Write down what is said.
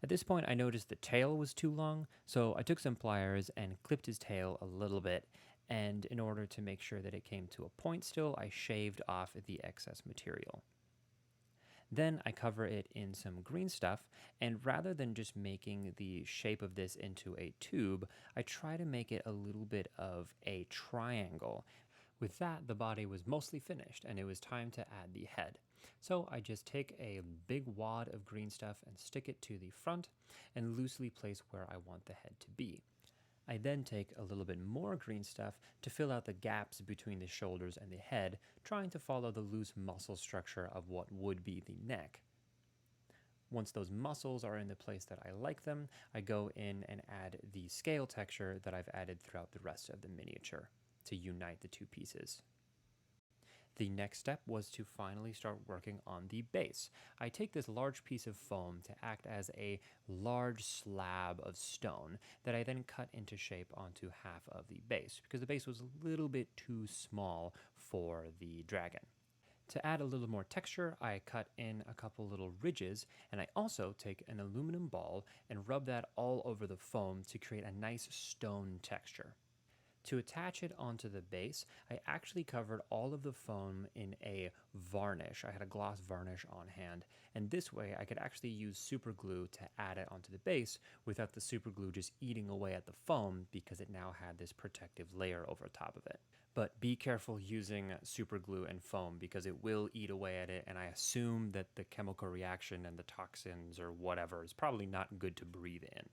At this point, I noticed the tail was too long, so I took some pliers and clipped his tail a little bit. And in order to make sure that it came to a point still, I shaved off the excess material. Then I cover it in some green stuff, and rather than just making the shape of this into a tube, I try to make it a little bit of a triangle. With that, the body was mostly finished, and it was time to add the head. So I just take a big wad of green stuff and stick it to the front and loosely place where I want the head to be. I then take a little bit more green stuff to fill out the gaps between the shoulders and the head, trying to follow the loose muscle structure of what would be the neck. Once those muscles are in the place that I like them, I go in and add the scale texture that I've added throughout the rest of the miniature to unite the two pieces. The next step was to finally start working on the base. I take this large piece of foam to act as a large slab of stone that I then cut into shape onto half of the base because the base was a little bit too small for the dragon. To add a little more texture, I cut in a couple little ridges, and I also take an aluminum ball and rub that all over the foam to create a nice stone texture. To attach it onto the base, I actually covered all of the foam in a varnish. I had a gloss varnish on hand, and this way I could actually use super glue to add it onto the base without the super glue just eating away at the foam because it now had this protective layer over top of it. But be careful using super glue and foam because it will eat away at it, and I assume that the chemical reaction and the toxins or whatever is probably not good to breathe in.